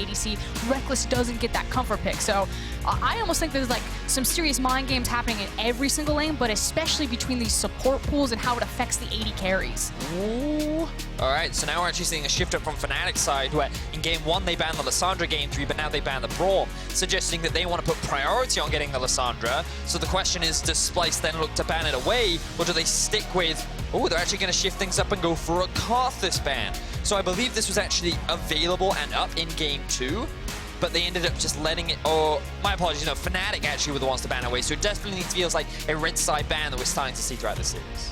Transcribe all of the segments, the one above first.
ADC, Rekkles doesn't get that comfort pick. So I almost think there's like some serious mind games happening in every single lane, but especially between these support pools and how it affects the AD carries. Ooh. All right, so now we're actually seeing a shift up from Fnatic's side, where in game 1 they banned the Lissandra, game 3, but now they ban the Braum, suggesting that they want to put priority on getting the Lissandra. So the question is, does Splyce then look to ban it away, or do they stick with, oh, they're actually going to shift things up and go for a Karthus ban? So I believe this was actually available and up in game 2, but they ended up just letting it, or my apologies, no, Fnatic actually were the ones to ban away, so it definitely feels like a Rek'Sai ban that we're starting to see throughout the series.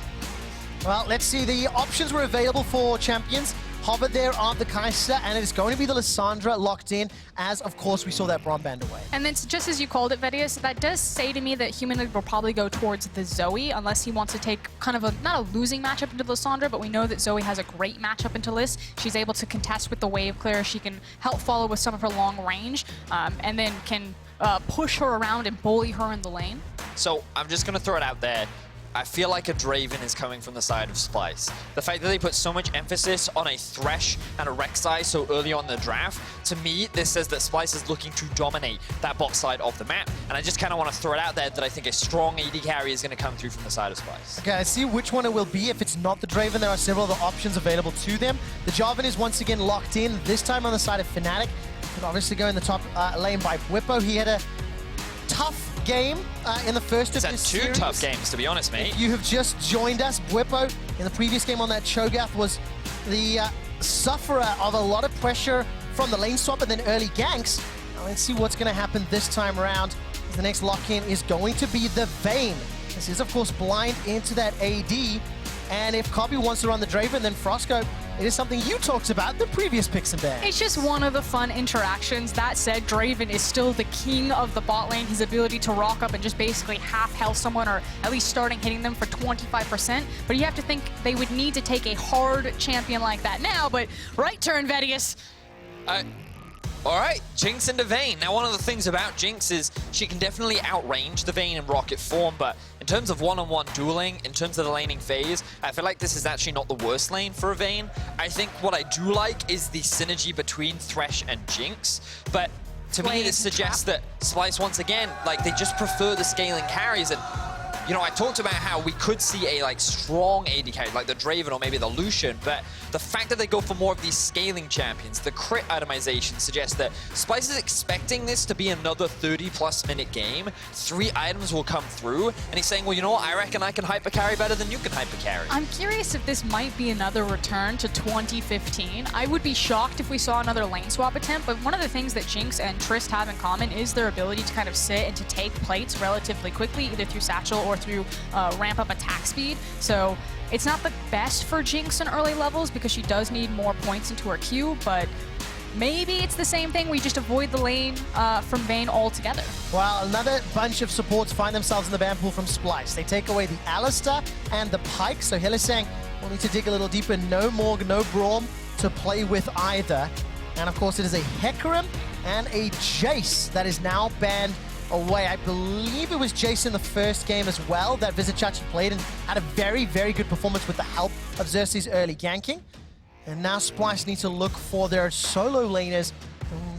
Well, let's see. The options were available for champions. Hovered there on the Kai'Sa, and it is going to be the Lissandra locked in, as of course we saw that Braum banned away. And then just as you called it, Vedius, that does say to me that Humanoid will probably go towards the Zoe, unless he wants to take kind of a, not a losing matchup into Lissandra, but we know that Zoe has a great matchup into Liss. She's able to contest with the wave clear. She can help follow with some of her long range, and then can push her around and bully her in the lane. So I'm just going to throw it out there. I feel like a Draven is coming from the side of Splyce. The fact that they put so much emphasis on a Thresh and a Rek'Sai so early on in the draft, to me, this says that Splyce is looking to dominate that bot side of the map. And I just kind of want to throw it out there that I think a strong AD carry is going to come through from the side of Splyce. Okay, I see which one it will be. If it's not the Draven, there are several other options available to them. The Jarvan is once again locked in, this time on the side of Fnatic. Could obviously go in the top lane by Bwipo. He had a tough game in the first of this series. 2 tough games, to be honest, mate. If you have just joined us, Bwipo in the previous game on that Cho'Gath was the sufferer of a lot of pressure from the lane swap and then early ganks. Now let's see what's going to happen this time around. The next lock-in is going to be the Vayne. This is, of course, blind into that AD. And if Kobbe wants to run the Draven, then Froskurinn, it is something you talked about the previous picks and bans. It's just one of the fun interactions. That said, Draven is still the king of the bot lane. His ability to rock up and just basically half-health someone, or at least starting hitting them for 25%. But you have to think they would need to take a hard champion like that now, but right turn, Vedius. All right, Jinx into Vayne. Now, one of the things about Jinx is she can definitely outrange the Vayne in rocket form, but in terms of one-on-one dueling, in terms of the laning phase, I feel like this is actually not the worst lane for a Vayne. I think what I do like is the synergy between Thresh and Jinx, but to me, this suggests that Splyce, once again, like, they just prefer the scaling carries. And you know, I talked about how we could see a like strong AD carry, like the Draven or maybe the Lucian, but the fact that they go for more of these scaling champions, the crit itemization suggests that Splyce is expecting this to be another 30+ minute game. 3 items will come through, and he's saying, well, you know what, I reckon I can hyper carry better than you can hyper carry. I'm curious if this might be another return to 2015. I would be shocked if we saw another lane swap attempt, but one of the things that Jinx and Trist have in common is their ability to kind of sit and to take plates relatively quickly, either through satchel or through ramp up attack speed. So it's not the best for Jinx in early levels because she does need more points into her Q, but maybe it's the same thing. We just avoid the lane from Vayne altogether. Well, another bunch of supports find themselves in the ban pool from Splyce. They take away the Alistar and the Pyke, so Hylissang will need to dig a little deeper. No Morg, no Braum to play with either. And of course it is a Hecarim and a Jace that is now banned away. I believe it was Jace in the first game as well that Vizicsacsi played and had a very, very good performance with the help of Xerxe's early ganking. And now Splyce need to look for their solo laners.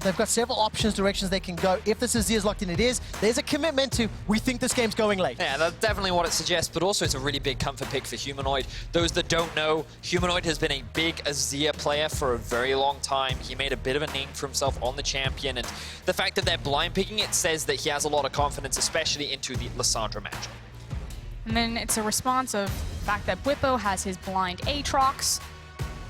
They've got several options, directions they can go. If this Azir is locked in, it is. There's a commitment to, we think this game's going late. Yeah, that's definitely what it suggests, but also it's a really big comfort pick for Humanoid. Those that don't know, Humanoid has been a big Azir player for a very long time. He made a bit of a name for himself on the champion, and the fact that they're blind picking it says that he has a lot of confidence, especially into the Lissandra matchup. And then it's a response of the fact that Bwipo has his blind Aatrox.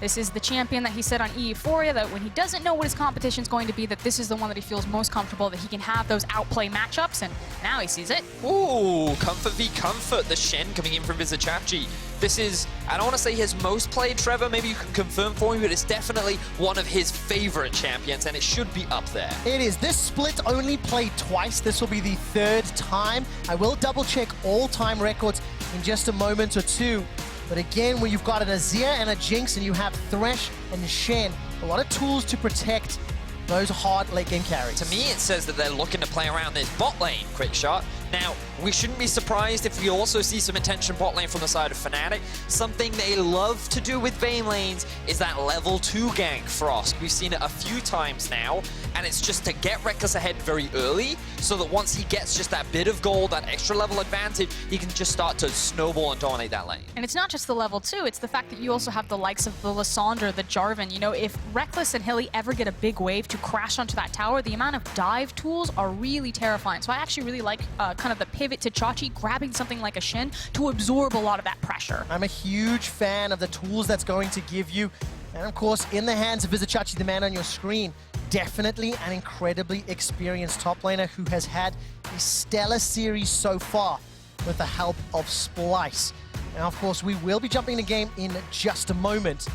This is the champion that he said on Euphoria that when he doesn't know what his competition is going to be, that this is the one that he feels most comfortable, that he can have those outplay matchups, and now he sees it. Ooh, comfort v comfort. The Shen coming in from Vizicsacsi. This is, I don't want to say his most played, Trevor, maybe you can confirm for me, but it's definitely one of his favorite champions, and it should be up there. It is. This split only played twice. This will be the 3rd time. I will double check all-time records in just a moment or two. But again, when you've got an Azir and a Jinx and you have Thresh and Shen, a lot of tools to protect those hard late game carries. To me, it says that they're looking to play around this bot lane, QuickShot. Now, we shouldn't be surprised if we also see some attention bot lane from the side of Fnatic. Something they love to do with Vayne lanes is that level 2 gank Frost. We've seen it a few times now, and it's just to get Rekkles ahead very early, so that once he gets just that bit of gold, that extra level advantage, he can just start to snowball and dominate that lane. And it's not just the level 2, it's the fact that you also have the likes of the Lissandra, the Jarvan. You know, if Rekkles and Hilly ever get a big wave to crash onto that tower, the amount of dive tools are really terrifying. So I actually really like kind of the pivot to Chachi, grabbing something like a Shen to absorb a lot of that pressure. I'm a huge fan of the tools that's going to give you. And of course, in the hands of Vizicsacsi, the man on your screen, definitely an incredibly experienced top laner who has had a stellar series so far with the help of Splyce. Now, of course, we will be jumping the game in just a moment.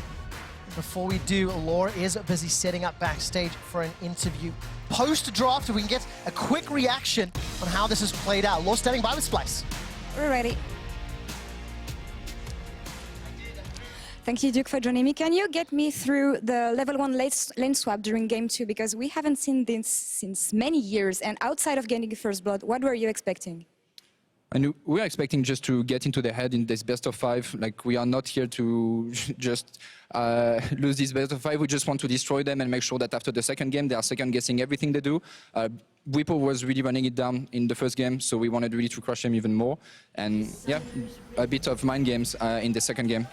Before we do, Laura is busy setting up backstage for an interview. Post-draft, we can get a quick reaction on how this has played out. Laura standing by with Splyce. We're ready. Thank you, Duke, for joining me. Can you get me through the level 1 lane swap during game 2? Because we haven't seen this since many years. And outside of getting first blood, what were you expecting? And we are expecting just to get into the head in this best of 5. Like, we are not here to just lose this best of 5. We just want to destroy them and make sure that after the second game, they are second-guessing everything they do. Bwipo was really running it down in the first game, so we wanted really to crush them even more. And yeah, a bit of mind games in the second game.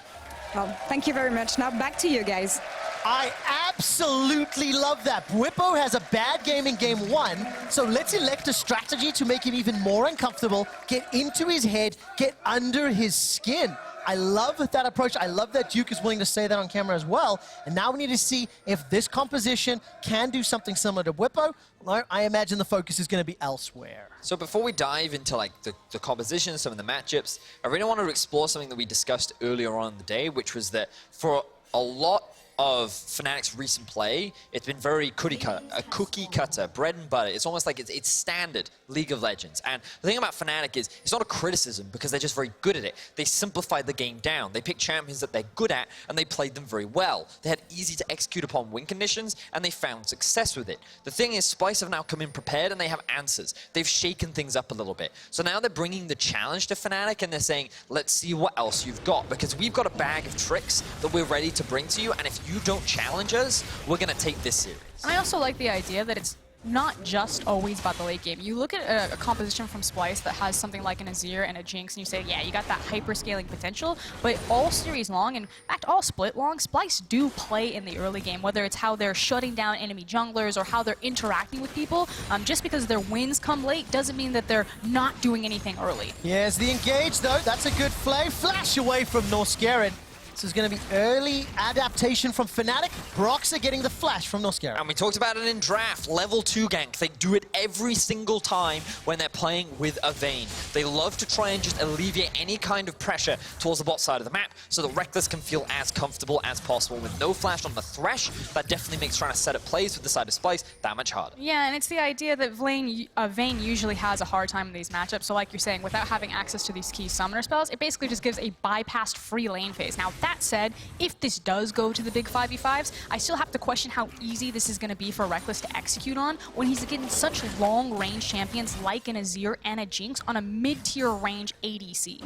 Well, thank you very much. Now back to you guys. I absolutely love that. Bwipo has a bad game in game 1, so let's elect a strategy to make him even more uncomfortable, get into his head, get under his skin. I love that approach. I love that Duke is willing to say that on camera as well. And now we need to see if this composition can do something similar to Bwipo. I imagine the focus is going to be elsewhere. So before we dive into like the composition, some of the matchups, I really wanted to explore something that we discussed earlier on in the day, which was that for a lot of Fnatic's recent play, it's been very cookie cutter, bread and butter. It's almost like it's standard League of Legends. And the thing about Fnatic is, it's not a criticism because they're just very good at it. They simplified the game down. They picked champions that they're good at, and they played them very well. They had easy to execute upon win conditions, and they found success with it. The thing is, Splyce have now come in prepared, and they have answers. They've shaken things up a little bit. So now they're bringing the challenge to Fnatic, and they're saying, let's see what else you've got, because we've got a bag of tricks that we're ready to bring to you, and if you don't challenge us, we're going to take this series. And I also like the idea that it's not just always about the late game. You look at a composition from Splyce that has something like an Azir and a Jinx, and you say, yeah, you got that hyper-scaling potential, but all series long, and in fact, all split long, Splyce do play in the early game, whether it's how they're shutting down enemy junglers or how they're interacting with people. Just because their wins come late doesn't mean that they're not doing anything early. Yes, the engage, though, that's a good play. Flash away from Norskeren. This is going to be early adaptation from Fnatic. Broxah getting the flash from Norskeren. And we talked about it in draft, level 2 gank. They do it every single time when they're playing with a Vayne. They love to try and just alleviate any kind of pressure towards the bot side of the map so that Rekkles can feel as comfortable as possible. With no flash on the Thresh, that definitely makes trying to set up plays with the side of Splyce that much harder. Yeah, and it's the idea that Vayne usually has a hard time in these matchups. So like you're saying, without having access to these key summoner spells, it basically just gives a bypassed free lane phase. Now, that said, if this does go to the big 5v5s, I still have to question how easy this is going to be for Rekkles to execute on when he's getting such long-range champions like an Azir and a Jinx on a mid-tier range ADC.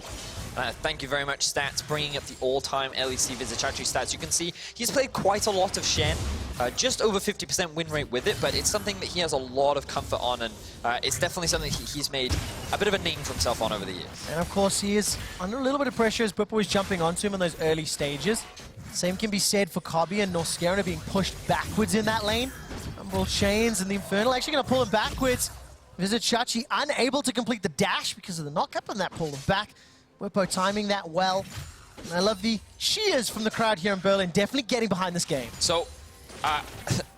Thank you very much, Stats, bringing up the all-time LEC Vizicsacsi stats. You can see he's played quite a lot of Shen, just over 50% win rate with it, but it's something that he has a lot of comfort on, and it's definitely something he's made a bit of a name for himself on over the years. And of course, he is under a little bit of pressure as Bwipo is jumping onto him in those early stages. Same can be said for Kobbe and Norskeren are being pushed backwards in that lane. Rumble Chains and the Infernal actually going to pull him backwards. Vizicsacsi unable to complete the dash because of the knock-up, and that pulled him back. Bwipo timing that well. And I love the cheers from the crowd here in Berlin, definitely getting behind this game. So,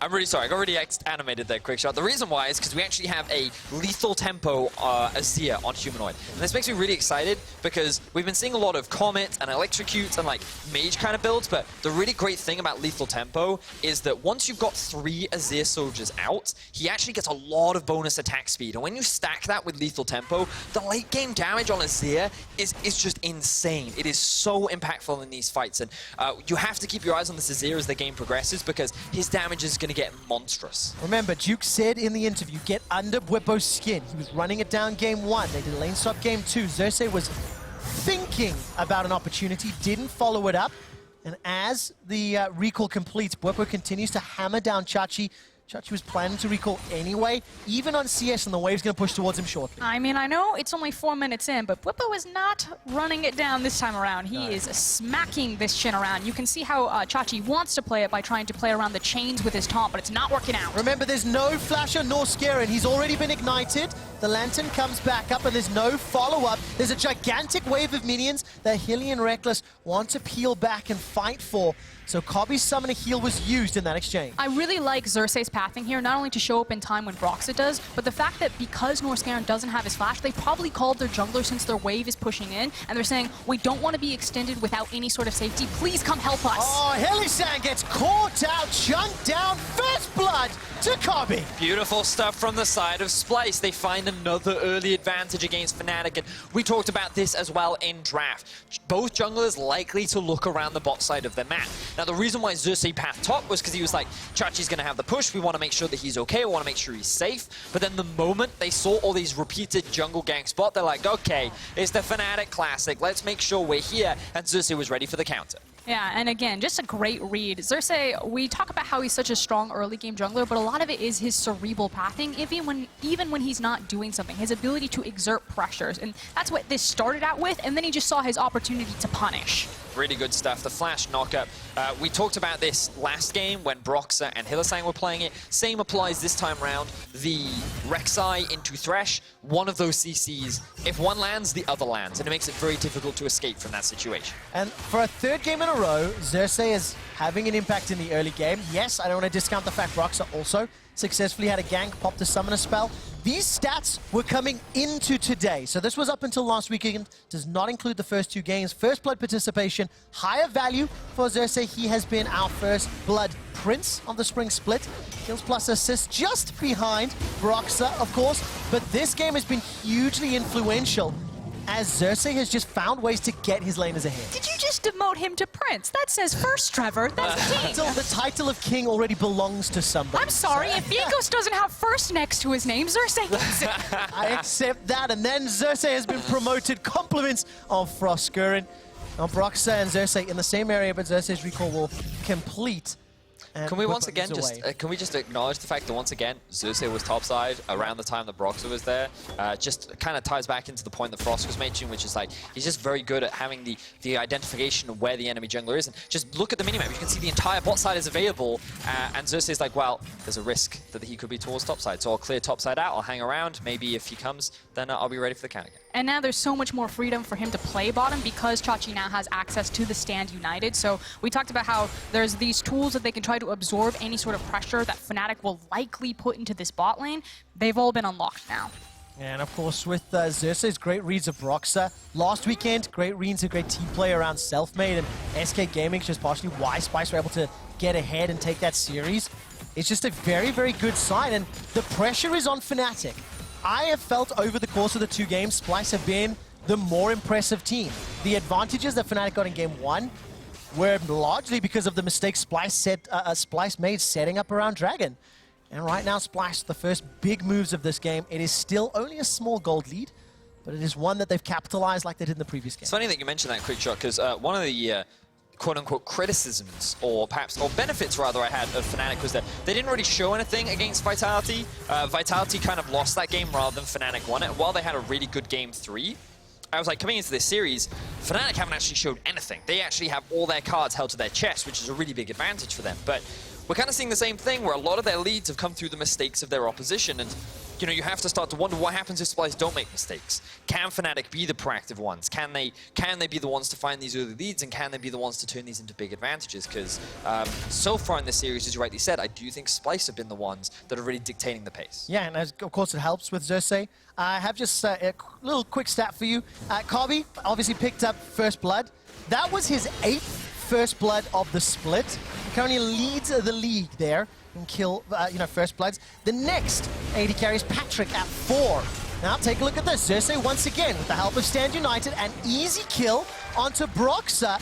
I'm really sorry, I got really animated there, QuickShot. The reason why is because we actually have a lethal tempo Azir on Humanoid. And this makes me really excited because we've been seeing a lot of Comet and Electrocutes and like mage kind of builds, but the really great thing about lethal tempo is that once you've got 3 Azir soldiers out, he actually gets a lot of bonus attack speed. And when you stack that with lethal tempo, the late game damage on Azir is just insane. It is so impactful in these fights. And you have to keep your eyes on this Azir as the game progresses because his damage is going going to get monstrous. Remember, Duke said in the interview, get under Bwipo's skin. He was running it down game 1. They did lane swap game 2. Xerxe was thinking about an opportunity, didn't follow it up. And as the recall completes, Bwipo continues to hammer down Chachi. Chachi was planning to recall anyway, even on CS, and the wave's going to push towards him shortly. I mean, I know it's only 4 minutes in, but Bwipo is not running it down this time around. He is smacking this Shen around. You can see how Chachi wants to play it by trying to play around the chains with his taunt, but it's not working out. Remember, there's no flash on Norskeren. He's already been ignited. The Lantern comes back up, and there's no follow-up. There's a gigantic wave of minions that Hilly and Rekkles want to peel back and fight for. So Kobbe's summoner heal was used in that exchange. I really like Xerxe's pathing here, not only to show up in time when Broxah does, but the fact that because Norskeren doesn't have his flash, they probably called their jungler since their wave is pushing in, and they're saying, we don't want to be extended without any sort of safety. Please come help us. Oh, Hylissang gets caught out, chunked down, first blood to Kobbe. Beautiful stuff from the side of Splyce. They find another early advantage against Fnatic, and we talked about this as well in draft. Both junglers likely to look around the bot side of their map. Now, the reason why Xerxe pathed top was because he was like, Chachi's going to have the push. We want to make sure that he's okay. We want to make sure he's safe. But then the moment they saw all these repeated jungle gang spot, they're like, okay, it's the Fnatic Classic. Let's make sure we're here. And Xerxe was ready for the counter. Yeah, and again, just a great read. Xerxe, we talk about how he's such a strong early game jungler, but a lot of it is his cerebral pathing, even when he's not doing something, his ability to exert pressures. And that's what this started out with, and then he just saw his opportunity to punish. Really good stuff. The flash knockup. We talked about this last game when Broxah and Hylissang were playing it. Same applies this time round. The Rek'Sai into Thresh, one of those CCs. If one lands, the other lands, and it makes it very difficult to escape from that situation. And for a third game in a row, Xerxe is having an impact in the early game. Yes, I don't want to discount the fact Broxah also successfully had a gank, popped the summoner spell. These stats were coming into today. So this was up until last weekend. Does not include the first 2 games. First blood participation, higher value for Xerxe. He has been our first blood prince on the spring split. Kills plus assists just behind Broxah, of course. But this game has been hugely influential as Xerxe has just found ways to get his laners ahead. Did you just demote him to Prince? That says first, Trevor. That's a team. The title of king already belongs to somebody. I'm sorry, if Vigos doesn't have first next to his name, Xerxe gets it. I accept that, and then Xerxe has been promoted. Compliments of Froskurinn. Now Broxah and Xerxe in the same area, but Xerxe's recall will complete. Can we once again can we just acknowledge the fact that once again Xerxe was topside around the time that Broxah was there? Just kind of ties back into the point that Frost was mentioning, which is like he's just very good at having the identification of where the enemy jungler is. And just look at the minimap, you can see the entire bot side is available, and Xerxe is like, well, there's a risk that he could be towards topside, so I'll clear topside out, I'll hang around, maybe if he comes, then I'll be ready for the count again. And now there's so much more freedom for him to play bottom because Chachi now has access to the Stand United. So we talked about how there's these tools that they can try to absorb any sort of pressure that Fnatic will likely put into this bot lane. They've all been unlocked now. And of course with Xerxe's great reads of Broxah. Last weekend, great reads, a great team play around Selfmade and SK Gaming, just partially why Splyce were able to get ahead and take that series. It's just a very, very good sign, and the pressure is on Fnatic. I have felt over the course of the 2 games, Splyce have been the more impressive team. The advantages that Fnatic got in game 1 were largely because of the mistakes Splyce made setting up around Dragon. And right now, Splyce, the first big moves of this game, it is still only a small gold lead, but it is one that they've capitalized like they did in the previous game. It's funny that you mentioned that, QuickShot, because one of the quote-unquote criticisms, or benefits rather, I had of Fnatic was that they didn't really show anything against Vitality. Vitality kind of lost that game rather than Fnatic won it. While they had a really good game 3, I was like, coming into this series, Fnatic haven't actually showed anything. They actually have all their cards held to their chest, which is a really big advantage for them. But we're kind of seeing the same thing where a lot of their leads have come through the mistakes of their opposition, and you know, you have to start to wonder what happens if Splyce don't make mistakes. Can Fnatic be the proactive ones? Can they be the ones to find these early leads, and can they be the ones to turn these into big advantages? Because so far in this series, as you rightly said, I do think Splyce have been the ones that are really dictating the pace. Yeah, and of course it helps with Xerxe. I have just a little quick stat for you. Kobbe obviously picked up first blood. That was his 8th first blood of the split. He currently leads the league there in kill, first bloods. The next AD carry is Patrick at 4. Now take a look at this. Xerxe once again with the help of Stand United, an easy kill onto Broxah,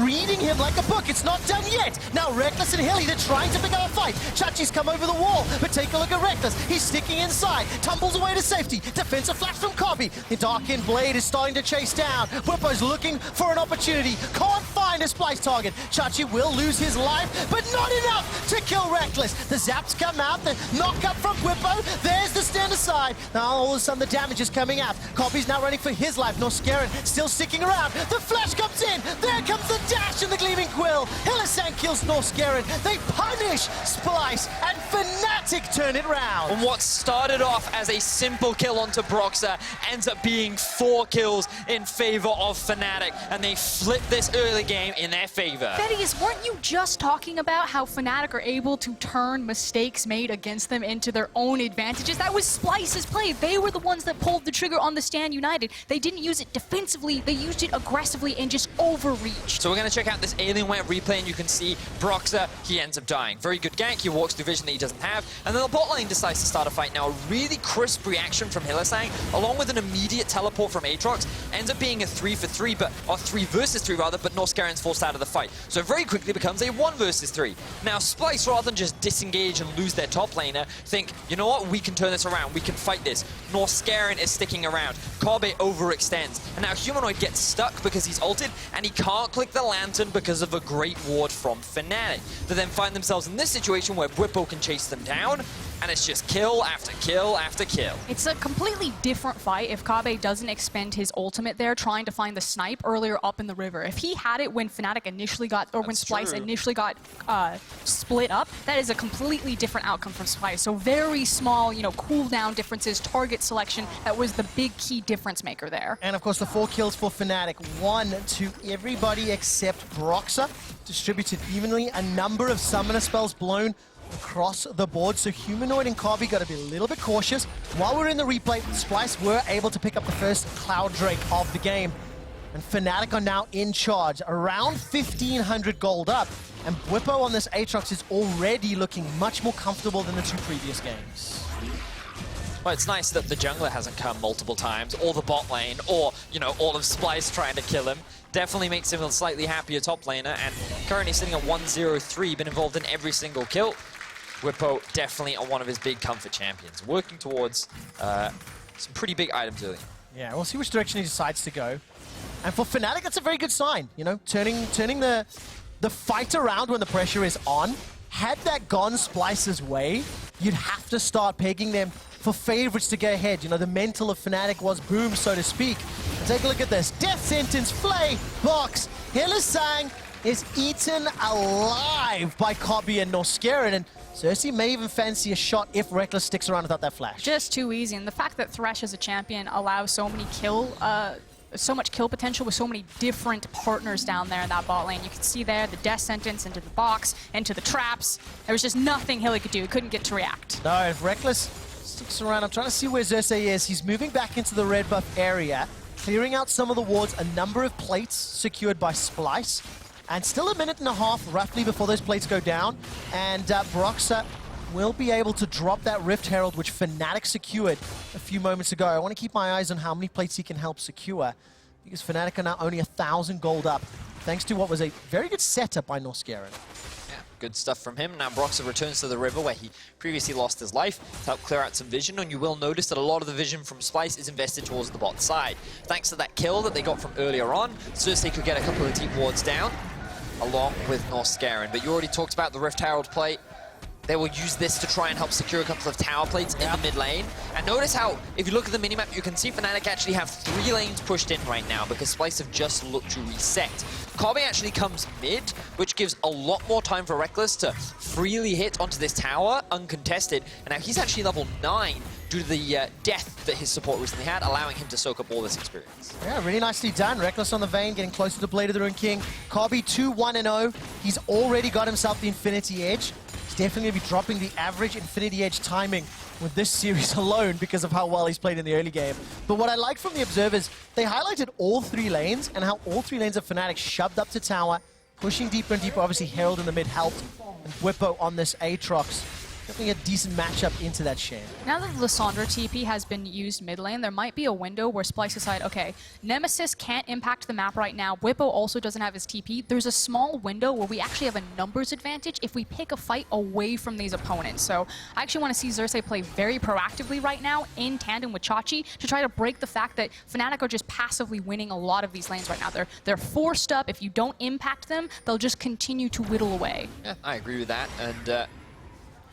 reading him like a book. It's not done yet. Now Rekkles and Hilly, they're trying to pick up a fight. Chachi's come over the wall, but take a look at Rekkles. He's sticking inside, tumbles away to safety. Defensive flash from Kobbe. The Darkened Blade is starting to chase down. Bwipo's looking for an opportunity. Can't find a Splyce target. Chachi will lose his life, but not enough to kill Rekkles. The zaps come out, the knock up from Bwipo. There's the stand aside. Now all of a sudden the damage is coming out. Kobbe's now running for his life. Norskeren still sticking around. The flash comes in. There comes the dash and the Gleaming Quill. Hylissang kills Norskeren. They punish Splyce, and Fnatic turn it round. And what started off as a simple kill onto Broxah ends up being 4 kills in favor of Fnatic, and they flip this early game in their favor. Vedius, weren't you just talking about how Fnatic are able to turn mistakes made against them into their own advantages? That was Splyce's play. They were the ones that pulled the trigger on the Stand United. They didn't use it defensively, they used it aggressively and just overreached. So we're going to check out this Alienware replay, and you can see Broxah, he ends up dying. Very good gank, he walks through vision that he doesn't have, and then the bot lane decides to start a fight. Now a really crisp reaction from Hylissang, along with an immediate teleport from Aatrox, ends up being a 3-for-3, or 3 versus 3 rather, but Norskeren's forced out of the fight. So it very quickly becomes a 1 versus 3. Now Splyce, rather than just disengage and lose their top laner, think, you know what, we can turn this around, we can fight this. Norskeren is sticking around, Kobbe overextends, and now Humanoid gets stuck because he's ulted, and he can't click the lantern because of a great ward from Fnatic. They then find themselves in this situation where Bwipo can chase them down, and it's just kill after kill after kill. It's a completely different fight if Kobbe doesn't expend his ultimate there trying to find the snipe earlier up in the river. If he had it when Fnatic initially got, or when Splyce initially got split up, that is a completely different outcome from Splyce. So very small, you know, cooldown differences, target selection, that was the big key difference maker there. And of course the 4 kills for Fnatic. 1 to everybody except Broxah. Distributed evenly, a number of summoner spells blown across the board, so Humanoid and Kobbe got to be a little bit cautious. While we're in the replay, Splyce were able to pick up the first Cloud Drake of the game, and Fnatic are now in charge, around 1,500 gold up, and Bwipo on this Aatrox is already looking much more comfortable than the 2 previous games. Well, it's nice that the jungler hasn't come multiple times, or the bot lane, or, you know, all of Splyce trying to kill him. Definitely makes him a slightly happier top laner, and currently sitting at 1-0-3, been involved in every single kill. Bwipo definitely on one of his big comfort champions, working towards some pretty big items early. Yeah, we'll see which direction he decides to go. And for Fnatic, that's a very good sign, you know, turning the fight around when the pressure is on. Had that gone Splyce's way, you'd have to start pegging them for favorites to get ahead. You know, the mental of Fnatic was boom, so to speak. And take a look at this. Death sentence, flay, box. Hylissang is eaten alive by Kobbe and Norskeren, and Xerxe may even fancy a shot if Rekkles sticks around without that flash. Just too easy, and the fact that Thresh as a champion allows so much kill potential with so many different partners down there in that bot lane. You can see there the death sentence into the box, into the traps. There was just nothing Hilly could do. He couldn't get to react. No, if Rekkles sticks around, I'm trying to see where Xerxe is. He's moving back into the red buff area, clearing out some of the wards, a number of plates secured by Splyce. And still a minute and a half roughly before those plates go down. And Broxah will be able to drop that Rift Herald, which Fnatic secured a few moments ago. I want to keep my eyes on how many plates he can help secure, because Fnatic are now only 1,000 gold up, thanks to what was a very good setup by Norskeren. Yeah, good stuff from him. Now Broxah returns to the river where he previously lost his life to help clear out some vision, and you will notice that a lot of the vision from Splyce is invested towards the bot side. Thanks to that kill that they got from earlier on, Xerxe could get a couple of deep wards down, along with Norskeren. But you already talked about the Rift Herald plate. They will use this to try and help secure a couple of tower plates in the mid lane. And notice how, if you look at the minimap, you can see Fnatic actually have 3 lanes pushed in right now because Splyce have just looked to reset. Kobbe actually comes mid, which gives a lot more time for Rekkles to freely hit onto this tower, uncontested. And now he's actually level 9 due to the death that his support recently had, allowing him to soak up all this experience. Yeah, really nicely done. Rekkles on the Vayne, getting closer to Blade of the Ruined King. Kobbe 2-1-0. He's already got himself the Infinity Edge. He's definitely going to be dropping the average Infinity Edge timing with this series alone because of how well he's played in the early game. But what I like from the observers, they highlighted all 3 lanes and how all 3 lanes of Fnatic shoved up to tower, pushing deeper and deeper. Obviously, Herald in the mid helped, and Bwipo on this Aatrox. definitely a decent matchup into that Shen. Now that Lissandra TP has been used mid lane, there might be a window where Splyce decide, okay, Nemesis can't impact the map right now. Bwipo also doesn't have his TP. There's a small window where we actually have a numbers advantage if we pick a fight away from these opponents. So I actually want to see Xerxe play very proactively right now in tandem with Chachi to try to break the fact that Fnatic are just passively winning a lot of these lanes right now. They're forced up. If you don't impact them, they'll just continue to whittle away. Yeah, I agree with that. And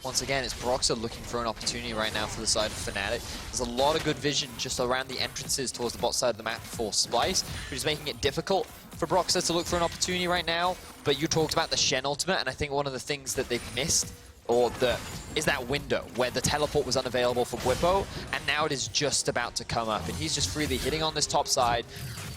once again, it's Broxah looking for an opportunity right now for the side of Fnatic. There's a lot of good vision just around the entrances towards the bot side of the map for Splyce, which is making it difficult for Broxah to look for an opportunity right now. But you talked about the Shen ultimate, and I think one of the things that they've missed is that window where the teleport was unavailable for Bwipo, and now it is just about to come up. And he's just freely hitting on this top side,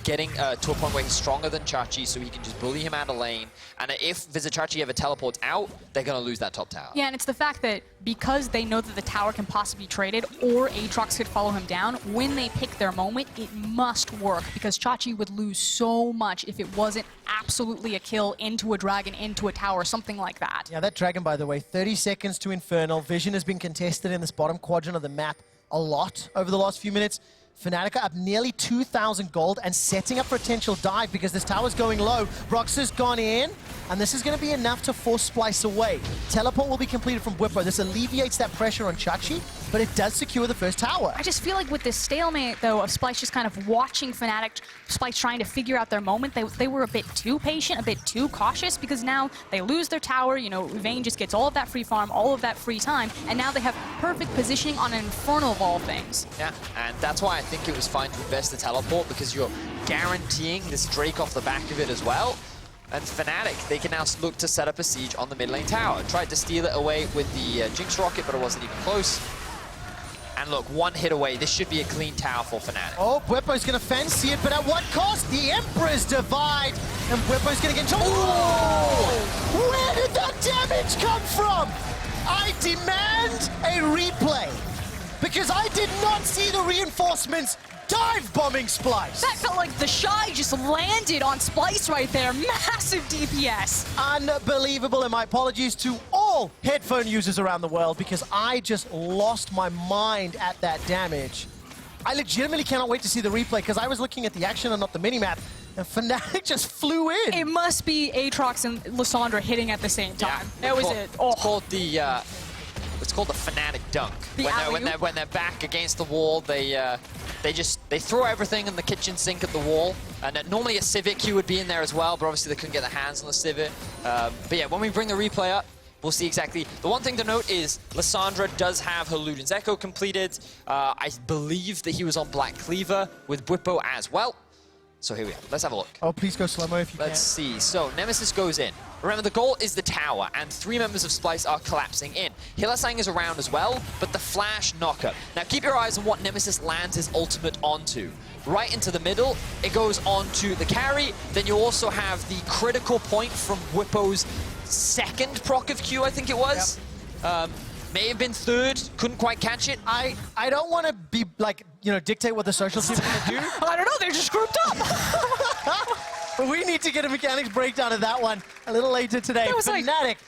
getting to a point where he's stronger than Chachi, so he can just bully him out of lane. And if Vizicsacsi ever teleports out, they're going to lose that top tower. Yeah, and it's the fact that because they know that the tower can possibly be traded or Aatrox could follow him down, when they pick their moment, it must work because Chachi would lose so much if it wasn't absolutely a kill into a dragon, into a tower, something like that. Yeah, that dragon, by the way, 30 seconds to Infernal. Vision has been contested in this bottom quadrant of the map a lot over the last few minutes. Fnatic are up nearly 2,000 gold and setting up for a potential dive because this tower's going low. Broxah's gone in, and this is going to be enough to force Splyce away. Teleport will be completed from Bwipo. This alleviates that pressure on Chachi, but it does secure the first tower. I just feel like with this stalemate, though, of Splyce just kind of watching Fnatic, Splyce trying to figure out their moment, they were a bit too patient, a bit too cautious, because now they lose their tower, you know, Vayne just gets all of that free farm, all of that free time, and now they have perfect positioning on an Infernal of all things. Yeah, and that's why I think it was fine to invest the teleport, because you're guaranteeing this Drake off the back of it as well. And Fnatic, they can now look to set up a siege on the mid lane tower. Tried to steal it away with the Jinx rocket, but it wasn't even close. And look, one hit away. This should be a clean tower for Fnatic. Oh, Bwipo's going to fancy it, but at what cost? The Emperor's Divide, and Bwipo's going to get into... Oh! Where did that damage come from? I demand a replay, because I did not see the reinforcements dive bombing Splyce. That felt like the Shy just landed on Splyce right there. Massive DPS. Unbelievable, and my apologies to all headphone users around the world because I just lost my mind at that damage. I legitimately cannot wait to see the replay because I was looking at the action and not the minimap, and Fnatic just flew in. It must be Aatrox and Lissandra hitting at the time. Yeah, That was it. Oh. It's called the Fnatic dunk. The When they're back against the wall, they throw everything in the kitchen sink at the wall. And normally a Civic Q would be in there as well, but obviously they couldn't get their hands on the Civic. But yeah, when we bring the replay up, we'll see exactly. The one thing to note is Lissandra does have her Luden's Echo completed. I believe that he was on Black Cleaver with Bwipo as well. So here we are. Let's have a look. Oh, please go slow-mo if you Let's see. So Nemesis goes in. Remember, the goal is the tower, and 3 members of Splyce are collapsing in. Hylissang is around as well, but the flash knockup. Now keep your eyes on what Nemesis lands his ultimate onto. Right into the middle, it goes onto the carry. Then you also have the critical point from Bwipo's second proc of Q, I think it was. Yep. May have been third, couldn't quite catch it. I don't want to be like, you know, dictate what the social team is going to do. I don't know, they're just grouped up. But we need to get a mechanics breakdown of that one a little later today. It was Fnatic, like,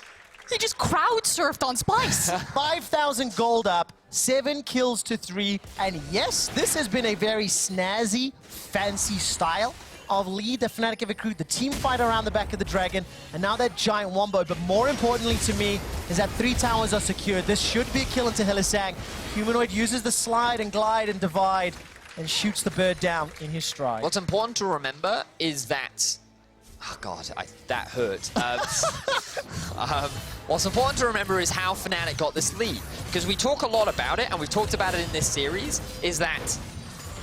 he just crowd surfed on Splyce. 5,000 gold up, 7 kills to 3. And yes, this has been a very snazzy, fancy style of lead that Fnatic have accrued. The team fight around the back of the dragon, and now that giant wombo. But more importantly to me is that 3 towers are secured. This should be a kill into Hylissang. Humanoid uses the slide and glide and divide and shoots the bird down in his stride. What's important to remember is that... Oh god, that hurt. What's important to remember is how Fnatic got this lead. Because we talk a lot about it, and we've talked about it in this series, is that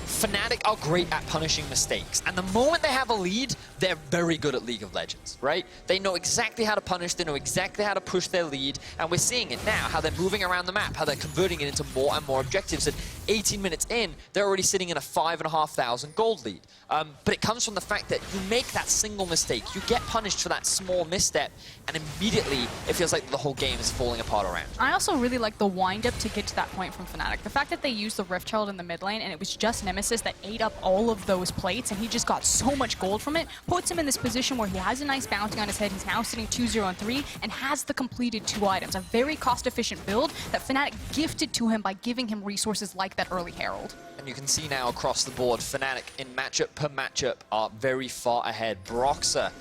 Fnatic are great at punishing mistakes. And the moment they have a lead, they're very good at League of Legends, right? They know exactly how to punish, they know exactly how to push their lead, and we're seeing it now, how they're moving around the map, how they're converting it into more and more objectives. And 18 minutes in, they're already sitting in a 5,500 gold lead. But it comes from the fact that you make that single mistake, you get punished for that small misstep, and immediately it feels like the whole game is falling apart around you. I also really like the wind-up to get to that point from Fnatic. The fact that they used the Rift Herald in the mid lane, and it was just Nemesis that ate up all of those plates, and he just got so much gold from it, puts him in this position where he has a nice bounty on his head. He's now sitting 2-0 and 3, and has the completed 2 items. A very cost-efficient build that Fnatic gifted to him by giving him resources like that early Herald. And you can see now across the board, Fnatic in matchup per matchup are very far ahead. Broxah,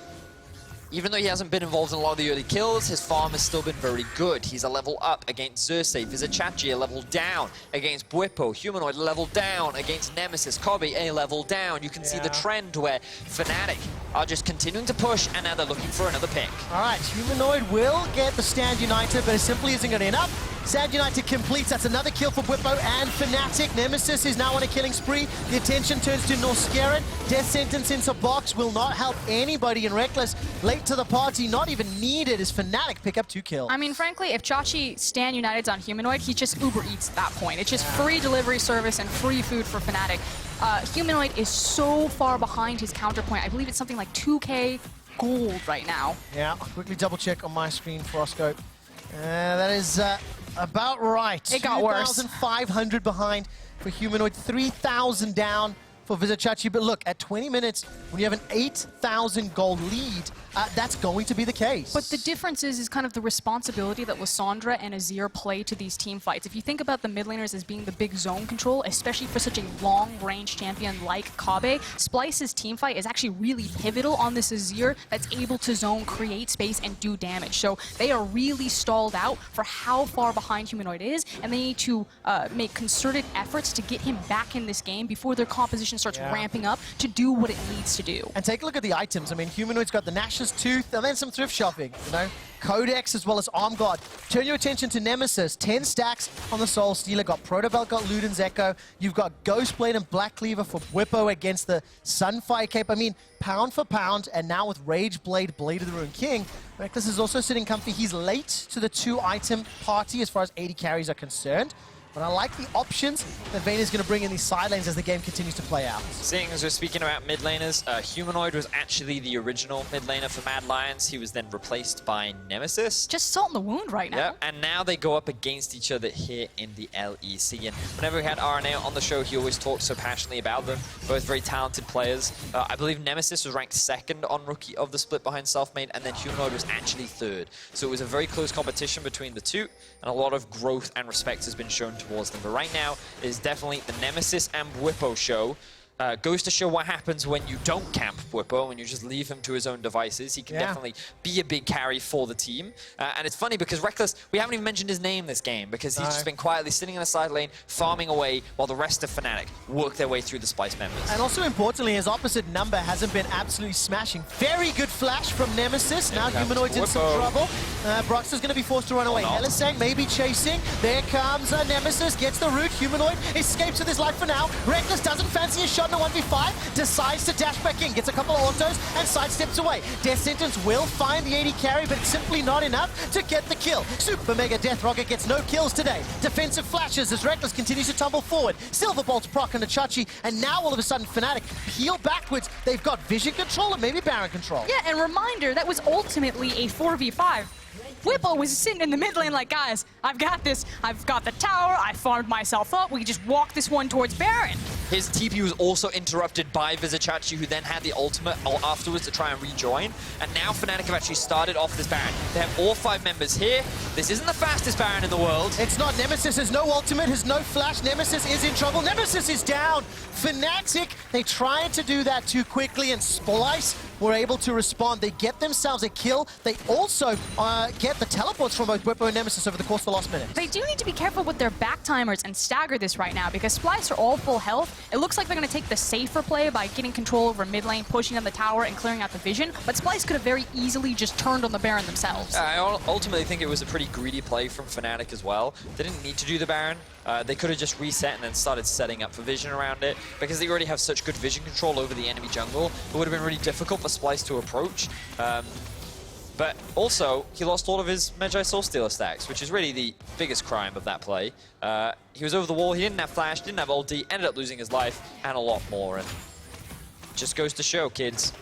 even though he hasn't been involved in a lot of the early kills, his farm has still been very good. He's a level up against Xerxe. Vizicsacsi a level down against Bwipo. Humanoid a level down against Nemesis. Kobbe a level down. You can see the trend where Fnatic are just continuing to push, and now they're looking for another pick. All right, Humanoid will get the Stand United, but it simply isn't going to end up. Stand United completes. That's another kill for Bwipo and Fnatic. Nemesis is now on a killing spree. The attention turns to Norskeren. Death sentence into box will not help anybody, and Rekkles late to the party, not even needed as Fnatic pick up 2 kills. I mean, frankly, if Chachi Stan United's on Humanoid, he just Uber Eats at that point. It's just free delivery service and free food for Fnatic. Humanoid is so far behind his counterpoint. I believe it's something like 2K gold right now. Yeah, I'll quickly double check on my screen, Frosco. That is about right. It got worse. 2,500 behind for Humanoid, 3,000 down for Vizicsacsi. But look, at 20 minutes, when you have an 8,000 gold lead, that's going to be the case. But the difference is kind of the responsibility that Lissandra and Azir play to these team fights. If you think about the mid laners as being the big zone control, especially for such a long-range champion like Kobbe, Splyce's team fight is actually really pivotal on this Azir that's able to zone, create space, and do damage. So they are really stalled out for how far behind Humanoid is, and they need to make concerted efforts to get him back in this game before their composition starts ramping up to do what it needs to do. And take a look at the items. I mean, Humanoid's got the Nash's Tooth, and then some thrift shopping, you know? Codex as well as Arm Guard. Turn your attention to Nemesis. 10 stacks on the Soul Stealer. Got Protobelt, got Luden's Echo. You've got Ghostblade and Black Cleaver for Bwipo against the Sunfire Cape. I mean, pound for pound, and now with Rageblade, Blade of the Rune King, Rekkles is also sitting comfy. He's late to the 2-item party as far as AD carries are concerned. But I like the options that Vayne is going to bring in these side lanes as the game continues to play out. Seeing as we're speaking about mid laners, Humanoid was actually the original mid laner for Mad Lions. He was then replaced by Nemesis. Just salt in the wound right now. Yeah, and now they go up against each other here in the LEC. And whenever we had RNA on the show, he always talked so passionately about them. Both very talented players. I believe Nemesis was ranked 2nd on Rookie of the Split behind Selfmade, and then Humanoid was actually 3rd. So it was a very close competition between the two, and a lot of growth and respect has been shown towards them. But right now is definitely the Nemesis and Bwipo show. Goes to show what happens when you don't camp Bwipo, when you just leave him to his own devices. He can definitely be a big carry for the team. And it's funny because Rekkles, we haven't even mentioned his name this game because he's just been quietly sitting in the side lane, farming away while the rest of Fnatic work their way through the Splyce members. And also importantly, his opposite number hasn't been absolutely smashing. Very good flash from Nemesis. Now Humanoid's in some trouble. Broxah's going to be forced to run away. Hylissang maybe chasing. There comes Nemesis, gets the root. Humanoid escapes with his life for now. Rekkles doesn't fancy a shot in a 1v5, decides to dash back in, gets a couple of autos, and sidesteps away. Death Sentence will find the AD carry, but it's simply not enough to get the kill. Super Mega Death Rocket gets no kills today. Defensive flashes as Rekkles continues to tumble forward. Silver Bolt's proc on Chachi, and now all of a sudden Fnatic peel backwards. They've got vision control and maybe Baron control. Yeah, and reminder, that was ultimately a 4v5. Bwipo was sitting in the mid lane like, guys, I've got this. I've got the tower. I farmed myself up. We just walk this one towards Baron. His TP was also interrupted by Vizicsacsi, who then had the ultimate afterwards to try and rejoin. And now Fnatic have actually started off this Baron. They have all 5 members here. This isn't the fastest Baron in the world. It's not. Nemesis has no ultimate, has no flash. Nemesis is in trouble. Nemesis is down. Fnatic, they tried to do that too quickly, and Splyce were able to respond. They get themselves a kill. They also get the teleports from both Bwipo and Nemesis over the course of the last minute. They do need to be careful with their back timers and stagger this right now because Splyce are all full health. It looks like they're going to take the safer play by getting control over mid lane, pushing on the tower, and clearing out the vision. But Splyce could have very easily just turned on the Baron themselves. I ultimately think it was a pretty greedy play from Fnatic as well. They didn't need to do the Baron. They could have just reset and then started setting up for vision around it. Because they already have such good vision control over the enemy jungle, it would have been really difficult for Splyce to approach. But also, he lost all of his Magi Soul Stealer stacks, which is really the biggest crime of that play. He was over the wall, he didn't have flash, didn't have ulti, ended up losing his life, and a lot more. And just goes to show, kids,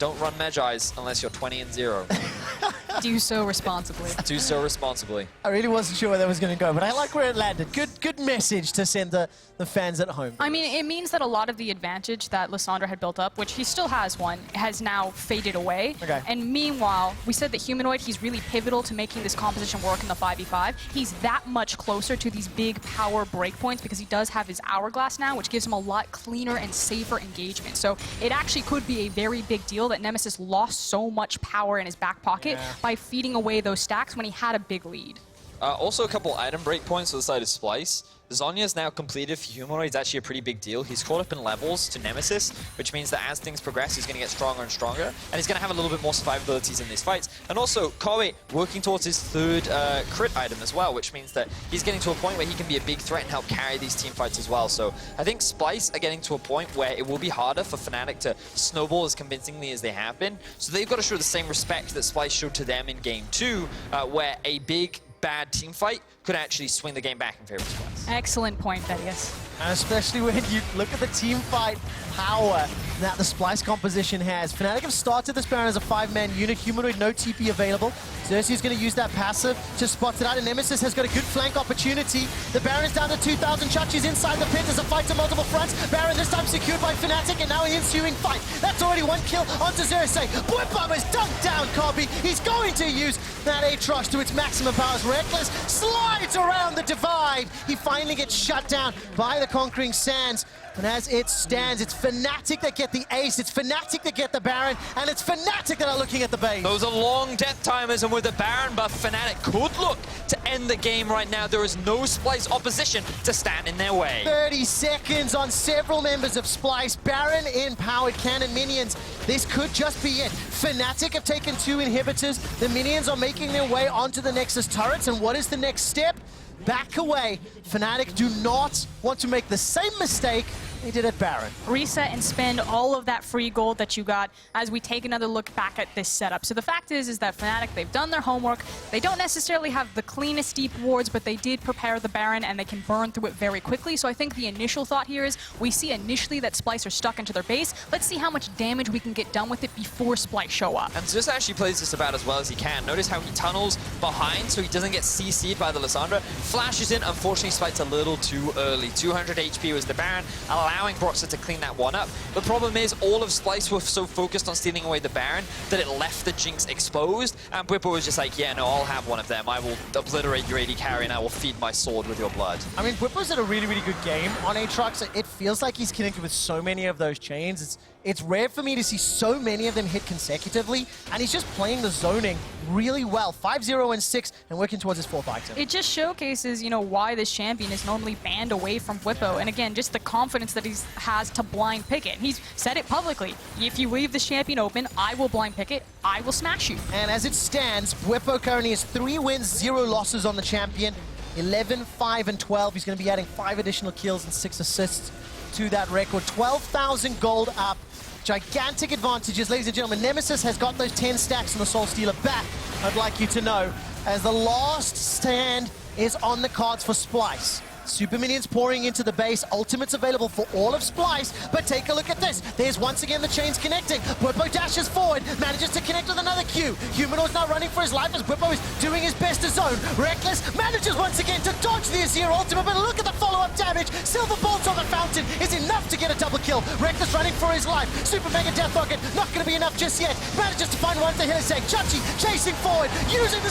don't run Magi's unless you're 20-0. Do so responsibly. Do so responsibly. I really wasn't sure where that was going to go, but I like where it landed. Good message to send the fans at home. I mean, it means that a lot of the advantage that Lissandra had built up, which he still has one, has now faded away. Okay. And meanwhile, we said that Humanoid, he's really pivotal to making this composition work in the 5v5. He's that much closer to these big power breakpoints because he does have his Hourglass now, which gives him a lot cleaner and safer engagement. So it actually could be a very big deal that Nemesis lost so much power in his back pocket by feeding away those stacks when he had a big lead. Also a couple item breakpoints for the side of Splyce. Zonya's now completed for Humanoid. It's actually a pretty big deal. He's caught up in levels to Nemesis, which means that as things progress, he's going to get stronger and stronger, and he's going to have a little bit more survivabilities in these fights. And also, Kobbe working towards his third crit item as well, which means that he's getting to a point where he can be a big threat and help carry these team fights as well. So I think Splyce are getting to a point where it will be harder for Fnatic to snowball as convincingly as they have been. So they've got to show the same respect that Splyce showed to them in Game 2, where a big, bad team fight could actually swing the game back in favor of Splyce. Excellent point, Vedius. And especially when you look at the team fight power that the Splyce composition has. Fnatic have started this Baron as a 5-man unit. Humanoid, no TP available. Xerxe is going to use that passive to spot it out, and Nemesis has got a good flank opportunity. The Baron is down to 2,000. Chachi's inside the pit. There's a fight to multiple fronts. Baron this time secured by Fnatic, and now an ensuing fight. That's already one kill onto Xerxe. Bwipo has dunked down Kobbe. He's going to use that Aatrox to its maximum powers. Rekkles slides around the divide. He finally gets shut down by the Conquering Sands. And as it stands, it's Fnatic that get the ace, it's Fnatic that get the Baron, and it's Fnatic that are looking at the base. Those are long death timers, and with the Baron buff, Fnatic could look to end the game right now. There is no Splyce opposition to stand in their way. 30 seconds on several members of Splyce. Baron in powered cannon minions. This could just be it. Fnatic have taken 2 inhibitors. The minions are making their way onto the Nexus turrets, and what is the next step? Back away. Fnatic do not want to make the same mistake they did at Baron. Reset and spend all of that free gold that you got as we take another look back at this setup. So the fact is that Fnatic, they've done their homework. They don't necessarily have the cleanest deep wards, but they did prepare the Baron and they can burn through it very quickly. So I think the initial thought here is we see initially that Splyce are stuck into their base. Let's see how much damage we can get done with it before Splyce show up. And Xerxe actually plays this about as well as he can. Notice how he tunnels behind so he doesn't get CC'd by the Lissandra. Flashes in, unfortunately Splyce a little too early. 200 HP was the Baron, allowing Broxah to clean that one up. The problem is all of Splyce were so focused on stealing away the Baron that it left the Jinx exposed, and Bwipo was just like, yeah, no, I'll have one of them. I will obliterate your AD carry and I will feed my sword with your blood. I mean, Bwipo's had a really, really good game on Aatrox. It feels like he's connected with so many of those chains. It's rare for me to see so many of them hit consecutively, and he's just playing the zoning really well. 5-0 and 6, and working towards his 4th item. It just showcases, you know, why this champion is normally banned away from Bwipo. And again, just the confidence that he has to blind pick it. He's said it publicly. If you leave this champion open, I will blind pick it. I will smash you. And as it stands, Bwipo currently has 3 wins, 0 losses on the champion. 11, 5, and 12. He's going to be adding 5 additional kills and 6 assists to that record. 12,000 gold up. Gigantic advantages, ladies and gentlemen. Nemesis has got those 10 stacks on the Soul Stealer back, I'd like you to know, as the last stand is on the cards for Splyce. Super minions pouring into the base. Ultimates available for all of Splyce, but take a look at this. There's once again the chains connecting. Bwipo dashes forward, manages to connect with another Q. Humanoid's now running for his life as Bwipo is doing his best to zone. Rekkles manages once again to dodge the Azir ultimate, but look at the follow-up damage. Silver Bolt on the fountain is enough to get a double kill. Rekkles running for his life. Super Mega Death Rocket, not going to be enough just yet. Manages to find one to Hylissang. Chachi chasing forward, using the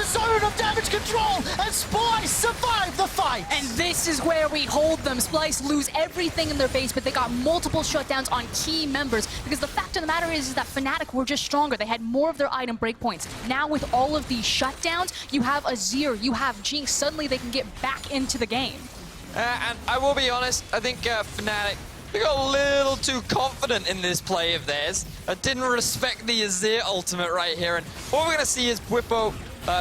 zone of damage control, and Splyce survive the fight. And this is where we hold them. Splyce lose everything in their base, but they got multiple shutdowns on key members, because the fact of the matter is that Fnatic were just stronger. They had more of their item breakpoints. Now with all of these shutdowns, you have Azir, you have Jinx. Suddenly they can get back into the game. And I will be honest, I think Fnatic, they got a little too confident in this play of theirs. Didn't respect the Azir ultimate right here. And what we're going to see is Bwipo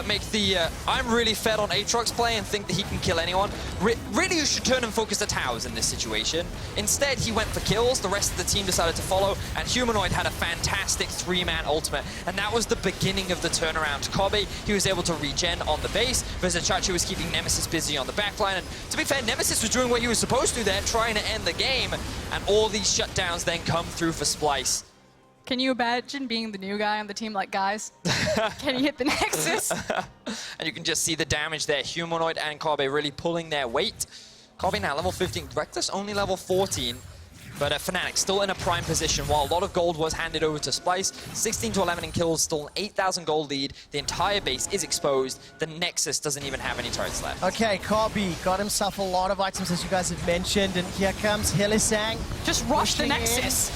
make the I'm really fed on Aatrox play and think that he can kill anyone. Really, you should turn and focus the towers in this situation. Instead, he went for kills. The rest of the team decided to follow, and Humanoid had a fantastic 3-man ultimate, and that was the beginning of the turnaround. Kobbe, he was able to regen on the base. Vizicsacsi was keeping Nemesis busy on the backline, and to be fair, Nemesis was doing what he was supposed to there, trying to end the game, and all these shutdowns then come through for Splyce. Can you imagine being the new guy on the team like, guys, can you hit the Nexus? And you can just see the damage there. Humanoid and Kobbe really pulling their weight. Kobbe now level 15, Rekkles only level 14. But Fnatic still in a prime position. While a lot of gold was handed over to Splyce, 16 to 11 in kills, still an 8,000 gold lead. The entire base is exposed. The Nexus doesn't even have any turrets left. Okay, Kobbe got himself a lot of items, as you guys have mentioned, and here comes Hylissang. Just rush the Nexus.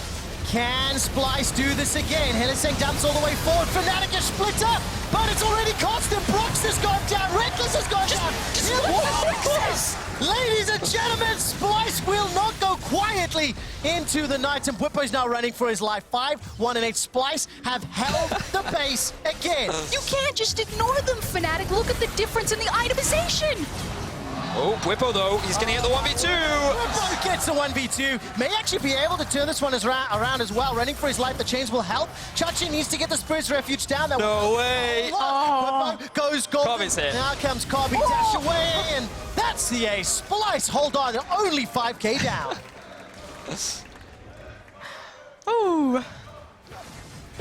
Can Splyce do this again? Hylissang dumps all the way forward. Fnatic is split up, but it's already cost him. Broxah's gone down. Rekkles has gone down. Ladies and gentlemen, Splyce will not go quietly into the night, and Bwipo's now running for his life. 5-1 and 8. Splyce have held the base again. You can't just ignore them, Fnatic. Look at the difference in the itemization. Oh, Bwipo though, he's going to get the 1v2. Bwipo gets the 1v2. May actually be able to turn this one around as well. Running for his life, the chains will help. Chachi needs to get the Spirit's Refuge down. No way. Bwipo goes golden. Kobbe's here. Now comes Kobbe, dash away, and that's the ace. Splyce, hold on, they're only 5k down. Ooh.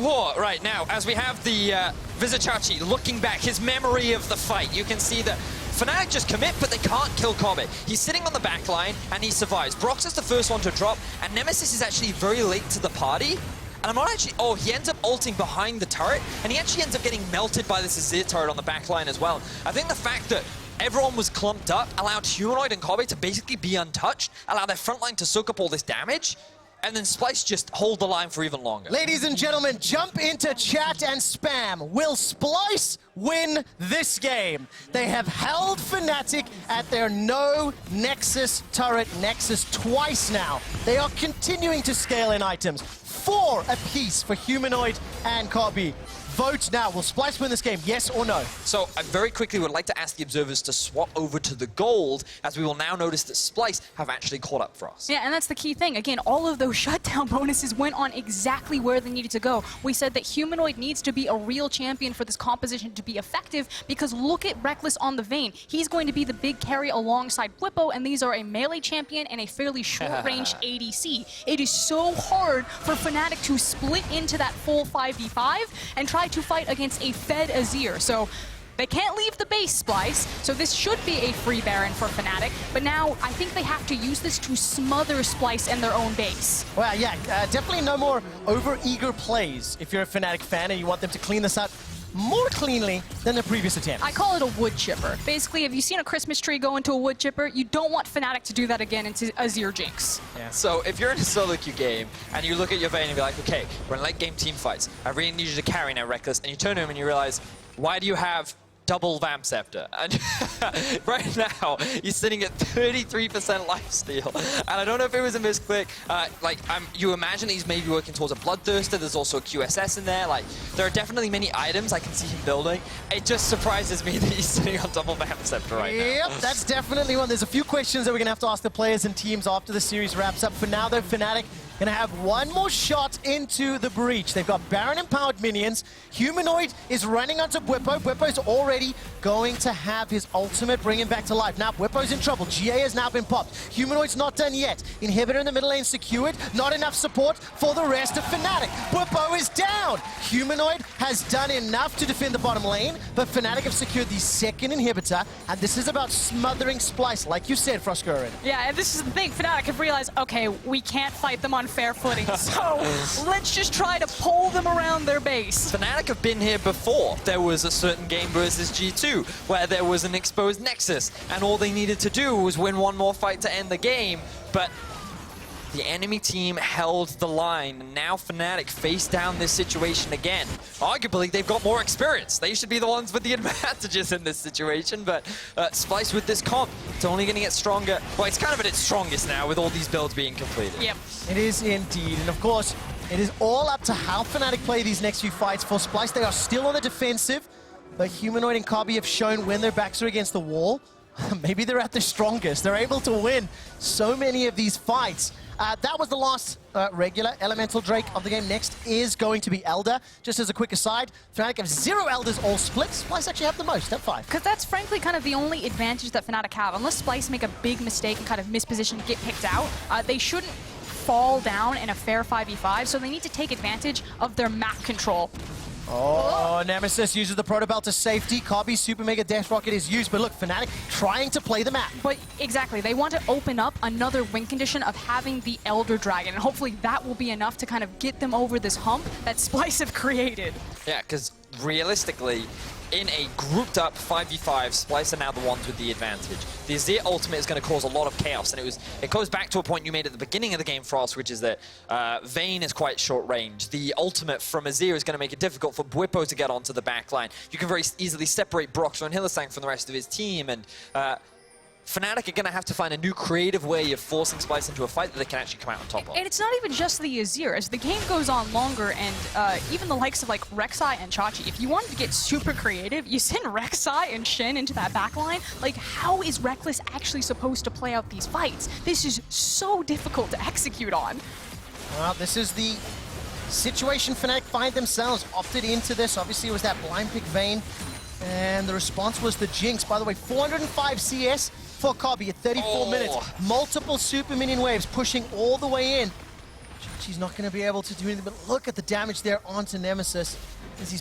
Oh, right now, as we have the Vizicsacsi looking back, his memory of the fight, you can see that Fnatic just commit, but they can't kill Kobbe. He's sitting on the back line, and he survives. Broxah's the first one to drop, and Nemesis is actually very late to the party. And I'm not actually... Oh, he ends up ulting behind the turret, and he actually ends up getting melted by this Azir turret on the back line as well. I think the fact that everyone was clumped up allowed Humanoid and Kobbe to basically be untouched, allow their front line to soak up all this damage, and then Splyce just hold the line for even longer. Ladies and gentlemen, jump into chat and spam. Will Splyce win this game? They have held Fnatic at their no Nexus turret Nexus twice now. They are continuing to scale in items. 4 apiece for Humanoid and Kobbe. Vote now. Will Splyce win this game, yes or no? So I very quickly would like to ask the observers to swap over to the gold, as we will now notice that Splyce have actually caught up for us. Yeah, and that's the key thing. Again, all of those shutdown bonuses went on exactly where they needed to go. We said that Humanoid needs to be a real champion for this composition to be effective, because look at Rekkles on the Vayne. He's going to be the big carry alongside Bwipo, and these are a melee champion and a fairly short-range ADC. It is so hard for Fnatic to split into that full 5v5 and try to fight against a fed Azir. So they can't leave the base, Splyce, so this should be a free Baron for Fnatic, but now I think they have to use this to smother Splyce and their own base. Well, yeah, definitely no more over-eager plays if you're a Fnatic fan and you want them to clean this up more cleanly than the previous attempt. I call it a wood chipper. Basically, have you seen a Christmas tree go into a wood chipper? You don't want Fnatic to do that again into Azir Jinx. Yeah. So if you're in a solo queue game and you look at your Vayne and be like, okay, we're in late game team fights. I really need you to carry now, Rekkles. And you turn to him and you realize, why do you have double Vamp Scepter? And right now, he's sitting at 33% lifesteal. And I don't know if it was a misclick. You imagine he's maybe working towards a Bloodthirster. There's also a QSS in there. Like, there are definitely many items I can see him building. It just surprises me that he's sitting on double Vamp Scepter right now. Yep, that's definitely one. There's a few questions that we're going to have to ask the players and teams after the series wraps up. For now, though, Fnatic gonna have one more shot into the breach. They've got Baron-empowered minions. Humanoid is running onto Bwipo. Bwipo's already going to have his ultimate bring him back to life. Now Bwipo's in trouble. GA has now been popped. Humanoid's not done yet. Inhibitor in the middle lane secured. Not enough support for the rest of Fnatic. Bwipo is down. Humanoid has done enough to defend the bottom lane, but Fnatic have secured the second inhibitor, and this is about smothering Splyce, like you said, Froskurinn. Yeah, and this is the thing. Fnatic have realized, okay, we can't fight them on fair footing, so let's just try to pull them around their base. Fnatic have been here before. There was a certain game versus G2 where there was an exposed Nexus, and all they needed to do was win one more fight to end the game, but the enemy team held the line, and now Fnatic face down this situation again. Arguably, they've got more experience. They should be the ones with the advantages in this situation, but Splyce with this comp, it's only going to get stronger. Well, it's kind of at its strongest now with all these builds being completed. Yep. It is indeed, and of course, it is all up to how Fnatic play these next few fights. For Splyce, they are still on the defensive. but Humanoid and Kobbe have shown when their backs are against the wall, maybe they're at their strongest. They're able to win so many of these fights. That was the last regular Elemental Drake of the game. Next is going to be Elder. Just as a quick aside, Fnatic have 0 Elders all split. Splyce actually have the most, step 5. Because that's frankly kind of the only advantage that Fnatic have. Unless Splyce make a big mistake and kind of misposition, get picked out, they shouldn't fall down in a fair 5v5, so they need to take advantage of their map control. Oh, Nemesis uses the Proto Belt to safety. Kobbe's Super Mega Death Rocket is used, but look, Fnatic trying to play the map. But exactly, they want to open up another win condition of having the Elder Dragon, and hopefully that will be enough to kind of get them over this hump that Splyce have created. Yeah, because realistically, in a grouped up 5v5, Splyce are now the ones with the advantage. The Azir ultimate is going to cause a lot of chaos, and it goes back to a point you made at the beginning of the game, Frost, which is that Vayne is quite short range. The ultimate from Azir is going to make it difficult for Bwipo to get onto the backline. You can very easily separate Broxah and Hylissang from the rest of his team, and Fnatic are going to have to find a new creative way of forcing Splyce into a fight that they can actually come out on top of. And it's not even just the Azir. As the game goes on longer, and even the likes of like Rek'Sai and Xerxe, if you wanted to get super creative, you send Rek'Sai and Shen into that backline. Like, how is Rekkles actually supposed to play out these fights? This is so difficult to execute on. Well, this is the situation Fnatic find themselves. Opted into this. Obviously, it was that blind pick Vayne, and the response was the Jinx. By the way, 405 CS for Kobbe at 34 minutes. Multiple super minion waves pushing all the way in. She's not going to be able to do anything, but look at the damage there onto Nemesis.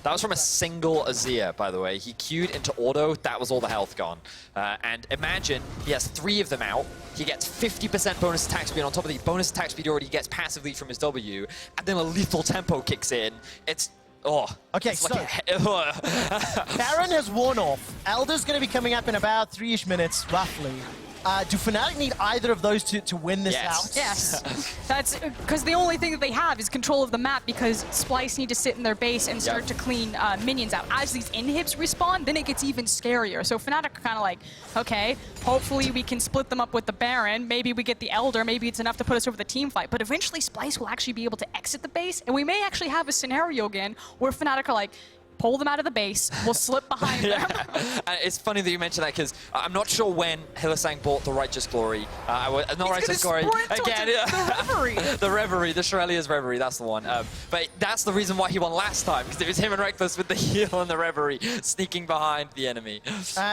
That was from a single Azir, by the way. He queued into auto, that was all the health gone. And imagine, he has 3 of them out, he gets 50% bonus attack speed on top of the bonus attack speed he already gets passively from his W, and then a lethal tempo kicks in. It's okay, it's so like Baron has worn off. Elder's going to be coming up in about 3-ish minutes, roughly. Do Fnatic need either of those to win this out? Yes. That's because the only thing that they have is control of the map, because Splyce need to sit in their base and start to clean minions out. As these inhibs respawn, then it gets even scarier. So Fnatic are kind of like, okay, hopefully we can split them up with the Baron. Maybe we get the Elder. Maybe it's enough to put us over the team fight. But eventually Splyce will actually be able to exit the base, and we may actually have a scenario again where Fnatic are like, pull them out of the base, we'll slip behind them. It's funny that you mentioned that, because I'm not sure when Hylissang bought the Righteous Glory. Not Righteous Glory. Again, the Reverie. The Reverie, the Shirelia's Reverie, that's the one. But that's the reason why he won last time, because it was him and Rekkles with the heal and the Reverie, sneaking behind the enemy.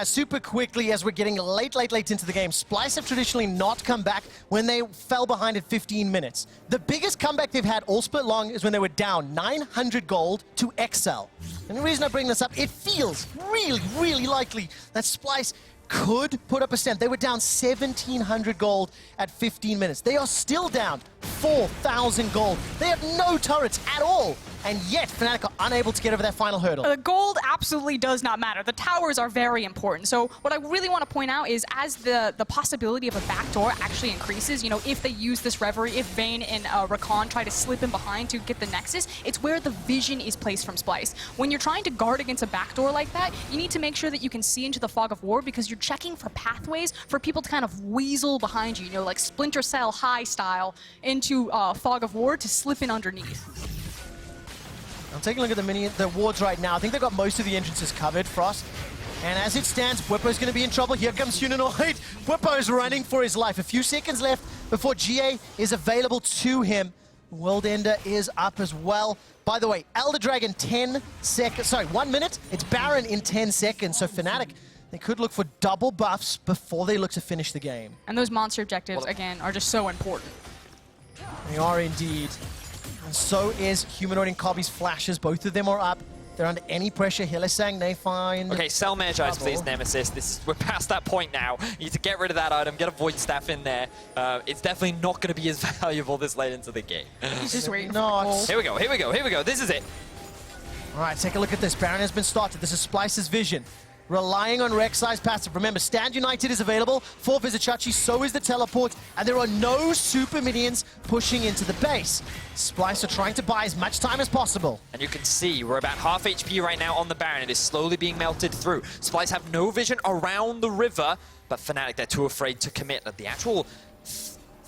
Super quickly, as we're getting late into the game, Splyce have traditionally not come back when they fell behind at 15 minutes. The biggest comeback they've had all split long is when they were down 900 gold to XL. And the reason I bring this up, it feels really likely that Splyce could put up a stamp. They were down 1,700 gold at 15 minutes. They are still down 4,000 gold. They have no turrets at all. And yet, Fnatic are unable to get over that final hurdle. The gold absolutely does not matter. The towers are very important. So what I really want to point out is, as the possibility of a backdoor actually increases, you know, if they use this Reverie, if Vayne and Rakan try to slip in behind to get the Nexus, it's where the vision is placed from Splyce. When you're trying to guard against a backdoor like that, you need to make sure that you can see into the fog of war, because you're checking for pathways for people to kind of weasel behind you, you know, like Splinter Cell high style into fog of war to slip in underneath. I'm taking a look at the wards right now. I think they've got most of the entrances covered, Frost. And as it stands, Bwipo's going to be in trouble. Here comes Humanoid. Bwipo's running for his life. A few seconds left before GA is available to him. World Ender is up as well. By the way, Elder Dragon 10 seconds. Sorry, 1 minute. It's Baron in 10 seconds. So Fnatic, they could look for double buffs before they look to finish the game. And those monster objectives, again, are just so important. They are indeed. And so is Humanoid and Kobbe's flashes. Both of them are up. They're under any pressure. Hylissang, they find... Okay, sell Magi's, please, Nemesis. We're past that point now. You need to get rid of that item, get a Void Staff in there. It's definitely not going to be as valuable this late into the game. He's just waiting for Here we go. This is it. All right, take a look at this. Baron has been started. This is Splyce's vision. Relying on Rek'Sai's passive. Remember, Stand United is available for Vizicsacsi, so is the teleport, and there are no super minions pushing into the base. Splyce are trying to buy as much time as possible. And you can see we're about half HP right now on the Baron. It is slowly being melted through. Splyce have no vision around the river, but Fnatic, they're too afraid to commit. The actual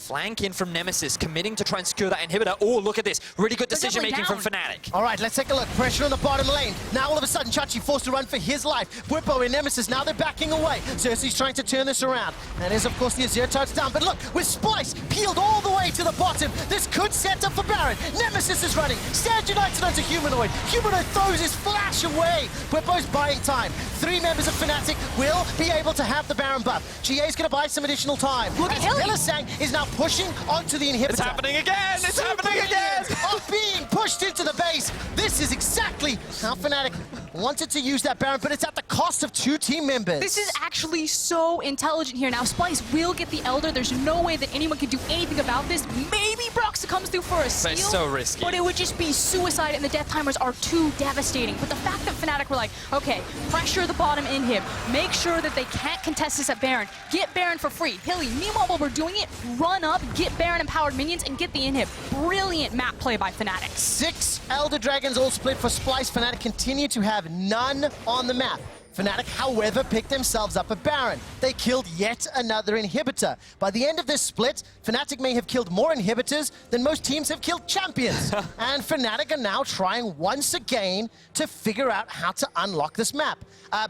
flank in from Nemesis, committing to try and secure that inhibitor. Oh, look at this. Really good decision-making from Fnatic. All right, let's take a look. Pressure on the bottom lane. Now all of a sudden, Chachi forced to run for his life. Bwipo and Nemesis, now they're backing away. Xerxe's trying to turn this around. And is, of course, the Azir touchdown. But look, with Splyce peeled all the way to the bottom, this could set up for Baron. Nemesis is running. Stand United onto Humanoid. Humanoid throws his flash away. Bwipo's buying time. 3 members of Fnatic will be able to have the Baron buff. GA's going to buy some additional time. Look at Hylissang is now pushing onto the inhibitor. It's happening again! It's happening again! Are being pushed into the base. This is exactly how Fnatic wanted to use that Baron, but it's at the cost of 2 team members. This is actually so intelligent here. Now, Splyce will get the Elder. There's no way that anyone can do anything about this. Maybe Broxah comes through for a steal. But it's so risky. But it would just be suicide, and the death timers are too devastating. But the fact that Fnatic were like, okay, pressure the bottom in him. Make sure that they can't contest this at Baron. Get Baron for free. Hilly, meanwhile, while we're doing it, run up, get Baron empowered minions, and get the inhib. Brilliant map play by Fnatic. 6 Elder Dragons all split for Splyce. Fnatic continue to have none on the map. Fnatic, however, picked themselves up a Baron. They killed yet another inhibitor. By the end of this split, Fnatic may have killed more inhibitors than most teams have killed champions. And Fnatic are now trying once again to figure out how to unlock this map.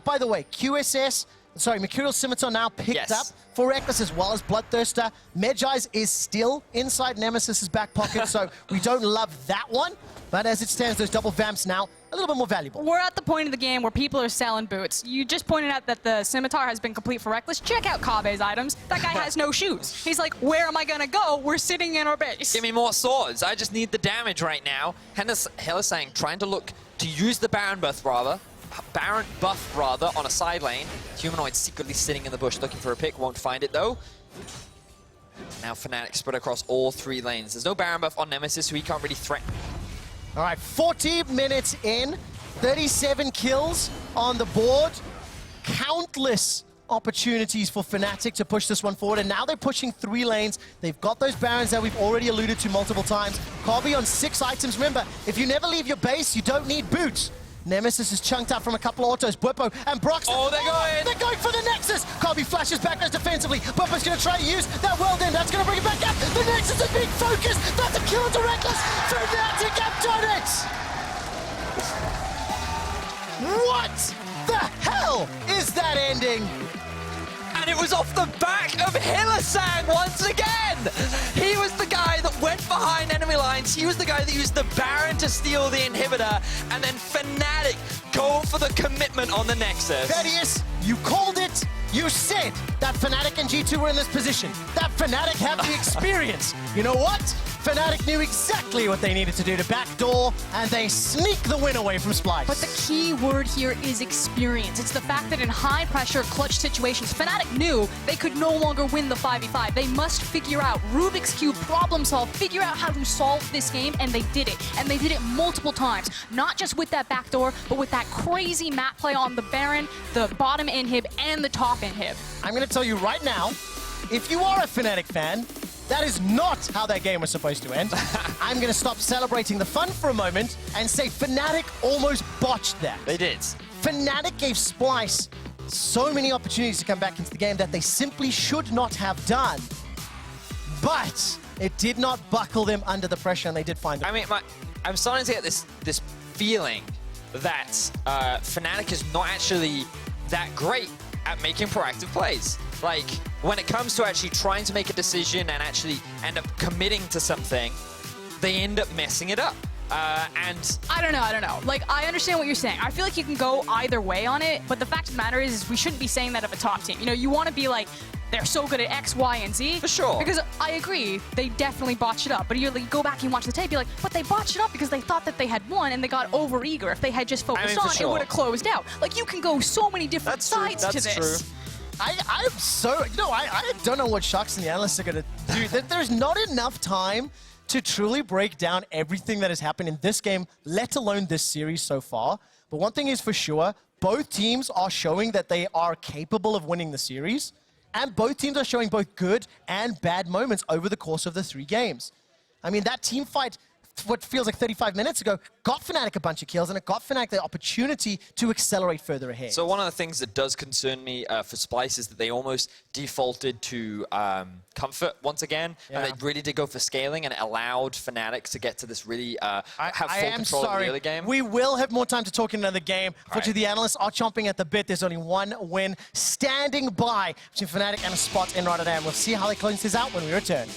By the way, Mercurial Scimitar now picked up for Rekkles as well as Bloodthirster. Medjai's is still inside Nemesis's back pocket, so we don't love that one. But as it stands, those double vamps now a little bit more valuable. We're at the point of the game where people are selling boots. You just pointed out that the Scimitar has been complete for Rekkles. Check out Kobbe's items. That guy has no shoes. He's like, where am I going to go? We're sitting in our base. Give me more swords. I just need the damage right now. Hylissang trying to look to use the Baron buff rather on a side lane. Humanoid secretly sitting in the bush looking for a pick. Won't find it though. Now Fnatic spread across all 3 lanes. There's no Baron buff on Nemesis, so he can't really threaten. All right, 40 minutes in, 37 kills on the board. Countless opportunities for Fnatic to push this one forward, and now they're pushing 3 lanes. They've got those Barons that we've already alluded to multiple times. Kobbe on 6 items. Remember, if you never leave your base, you don't need boots. Nemesis is chunked out from a couple of autos. Bwipo and Broxah. Oh, they're going for the Nexus. Kobbe flashes back as defensively. Bwipo's going to try to use that Whirlwind. That's going to bring it back up. The Nexus is being focused. That's a kill into Rekkles. Fnatic have done it. What the hell is that ending? And it was off the back of Hylissang once again! He was the guy that went behind enemy lines, he was the guy that used the Baron to steal the inhibitor, and then Fnatic go for the commitment on the Nexus. Vedius, you called it. You said that Fnatic and G2 were in this position, that Fnatic have the experience. You know what? Fnatic knew exactly what they needed to do to backdoor, and they sneak the win away from Splyce. But the key word here is experience. It's the fact that in high-pressure, clutch situations, Fnatic knew they could no longer win the 5v5. They must figure out Rubik's Cube, problem solve, figure out how to solve this game, and they did it. And they did it multiple times. Not just with that backdoor, but with that crazy map play on the Baron, the bottom inhib, and the top inhib. I'm going to tell you right now, if you are a Fnatic fan, that is not how that game was supposed to end. I'm going to stop celebrating the fun for a moment and say Fnatic almost botched that. They did. Fnatic gave Splyce so many opportunities to come back into the game that they simply should not have done. But it did not buckle them under the pressure, and they did find it. I mean, I'm starting to get this feeling that Fnatic is not actually that great at making proactive plays. Like, when it comes to actually trying to make a decision and actually end up committing to something, they end up messing it up. And I don't know. Like, I understand what you're saying. I feel like you can go either way on it, but the fact of the matter is we shouldn't be saying that of a top team. You know, you want to be like, they're so good at X, Y, and Z. For sure. Because I agree, they definitely botched it up. But you go back and watch the tape, you're like, but they botched it up because they thought that they had won and they got over-eager. If they had just focused on, it would have closed out. Like, you can go so many different sides to this. That's true. I'm so, you know, I don't know what Xerxe and the analysts are going to do. There's not enough time to truly break down everything that has happened in this game, let alone this series so far. But one thing is for sure, both teams are showing that they are capable of winning the series, and both teams are showing both good and bad moments over the course of the 3 games. I mean, that team fight what feels like 35 minutes ago, got Fnatic a bunch of kills, and it got Fnatic the opportunity to accelerate further ahead. So one of the things that does concern me for Splyce is that they almost defaulted to comfort once again, and they really did go for scaling, and it allowed Fnatic to get to this really have full control of the early game. We will have more time to talk in another game. Unfortunately, the analysts are chomping at the bit. There's only one win standing by between Fnatic and Spot in Rotterdam. We'll see how they close this out when we return.